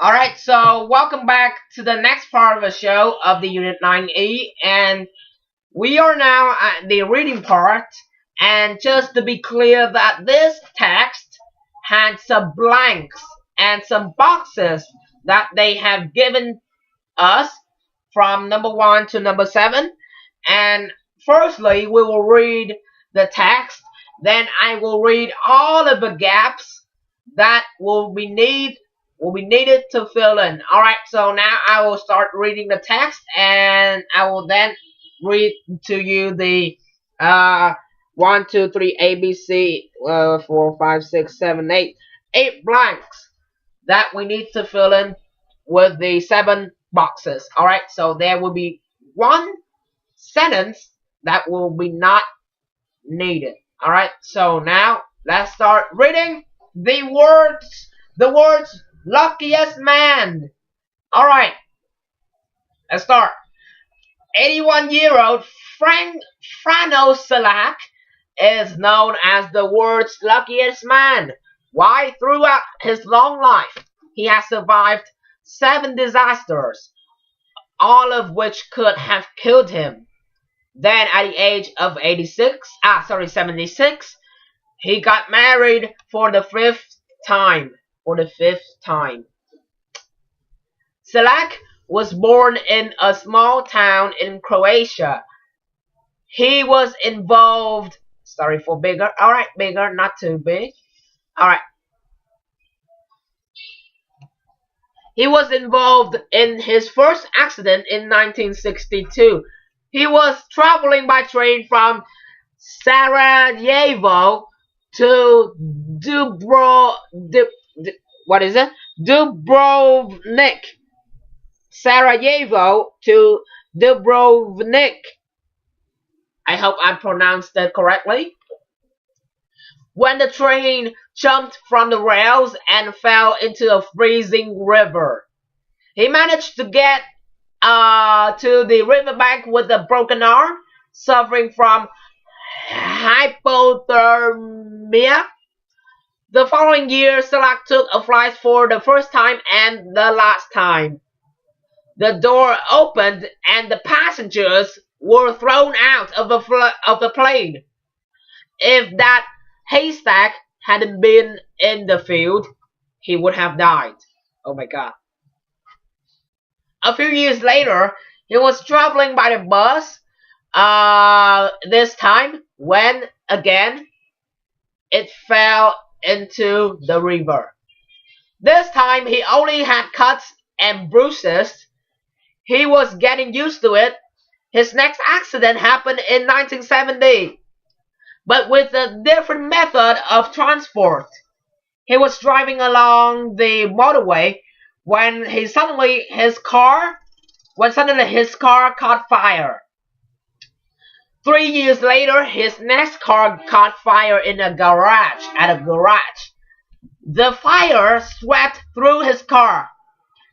Alright, so welcome back to the next part of the show of the Unit 9E, and we are now at the reading part. And just to be clear that this text had some blanks and some boxes that they have given us from number 1 to number 7. And firstly, we will read the text, then I will read all of the gaps that will be needed to fill in. Alright, so now I will start reading the text, and I will then read to you the 1, 2, 3, A, B, C, 4, 5, 6, 7, 8 blanks that we need to fill in with the 7 boxes. Alright, so there will be one sentence that will be not needed. Alright, so now let's start reading the words luckiest man. Alright, let's start. 81-year-old Frano Salak is known as the world's luckiest man. Why? Throughout his long life, he has survived 7 disasters, all of which could have killed him. Then at the age of 76, he got married for the fifth time. Selak was born in a small town in Croatia. He was involved, sorry for bigger, alright, bigger, not too big. Alright. He was involved in his first accident in 1962. He was traveling by train from Sarajevo to Dubrovnik. Sarajevo to Dubrovnik. I hope I pronounced that correctly. When the train jumped from the rails and fell into a freezing river, he managed to get to the riverbank with a broken arm, suffering from hypothermia. The following year, Salak took a flight for the first time and the last time. The door opened and the passengers were thrown out of the plane. If that haystack hadn't been in the field, he would have died. Oh my God. A few years later, he was traveling by the bus, this time when, again, it fell into the river. This time, he only had cuts and bruises. He was getting used to it. His next accident happened in 1970, but with a different method of transport. He was driving along the motorway when suddenly his car caught fire. 3 years later, his next car caught fire at a garage. The fire swept through his car.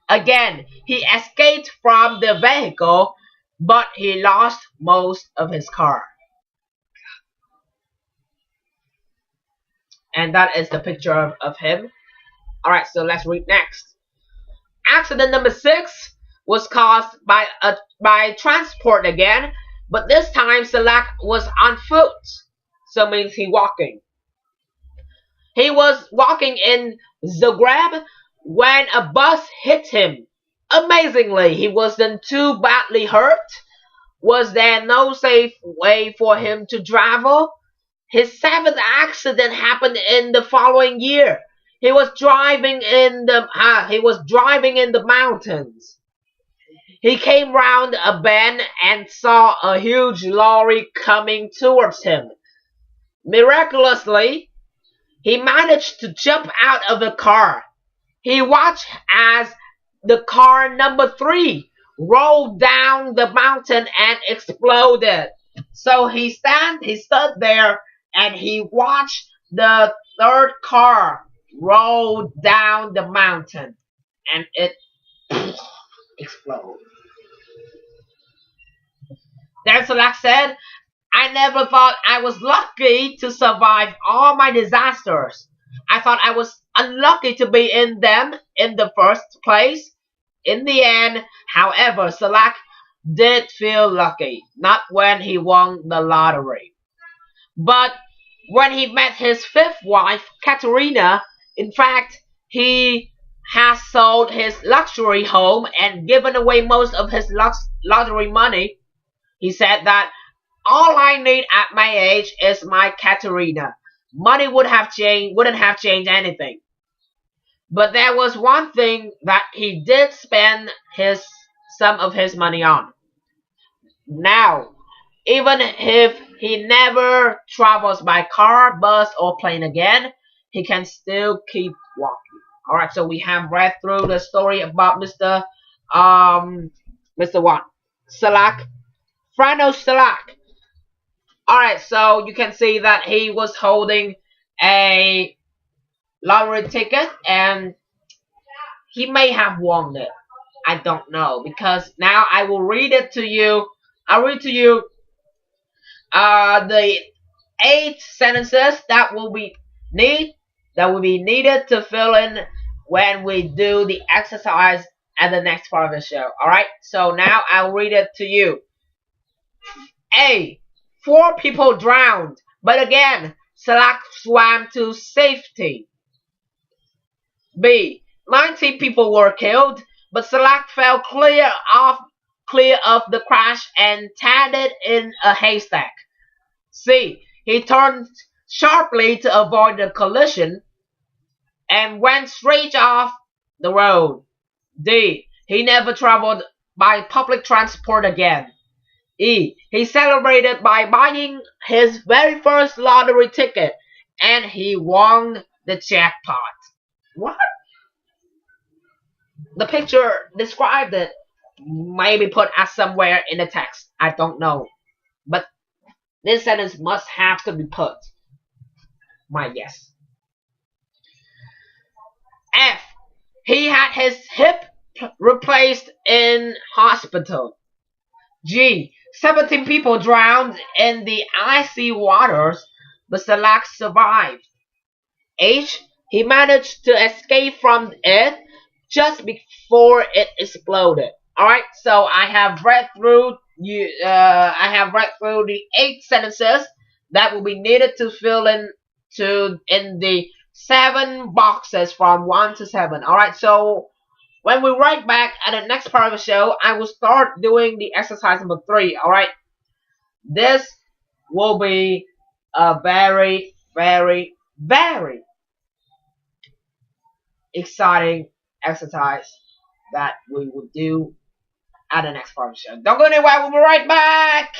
Again, he escaped from the vehicle, but he lost most of his car. And that is the picture of him. Alright, so let's read next. Accident number 6 was caused by transport again, but this time Salak was on foot, so means he walking. He was walking in Zagreb when a bus hit him. Amazingly, he wasn't too badly hurt. Was there no safe way for him to travel? His 7th accident happened in the following year. He was driving in the mountains. He came round a bend and saw a huge lorry coming towards him. Miraculously, he managed to jump out of the car. He watched as the car number 3 rolled down the mountain and exploded. So he stood there and he watched the 3rd car roll down the mountain and it exploded. Then Salak said, I never thought I was lucky to survive all my disasters. I thought I was unlucky to be in them in the first place. In the end, however, Salak did feel lucky, not when he won the lottery, but when he met his fifth wife, Katerina. In fact, he has sold his luxury home and given away most of his lottery money. He said that all I need at my age is my Katerina. Money wouldn't have changed anything. But there was one thing that he did spend some of his money on. Now, even if he never travels by car, bus, or plane again, he can still keep walking. Alright, so we have read through the story about Mr. what? Salak. Frano Salak. Alright, so you can see that he was holding a lottery ticket and he may have won it. I don't know, because now I will read it to you. I'll read to you the 8 sentences that will be needed to fill in when we do the exercise at the next part of the show. Alright, so now I'll read it to you. A. 4 people drowned, but again, Salak swam to safety. B. 90 people were killed, but Salak fell clear of the crash and landed in a haystack. C. He turned sharply to avoid the collision and went straight off the road. D. He never traveled by public transport again. E. He celebrated by buying his very first lottery ticket and he won the jackpot. What? The picture described it. Maybe put as somewhere in the text. I don't know. But this sentence must have to be put. My guess. F. He had his hip replaced in hospital. G. 17 people drowned in the icy waters, but Salak survived. H. He managed to escape from it just before it exploded. Alright, so I have read through the 8 sentences that will be needed to fill in the 7 boxes from 1 to 7. Alright, so when we write back at the next part of the show, I will start doing the exercise number 3. Alright, this will be a very, very, very exciting exercise that we will do at the next part of the show. Don't go anywhere, we'll be right back!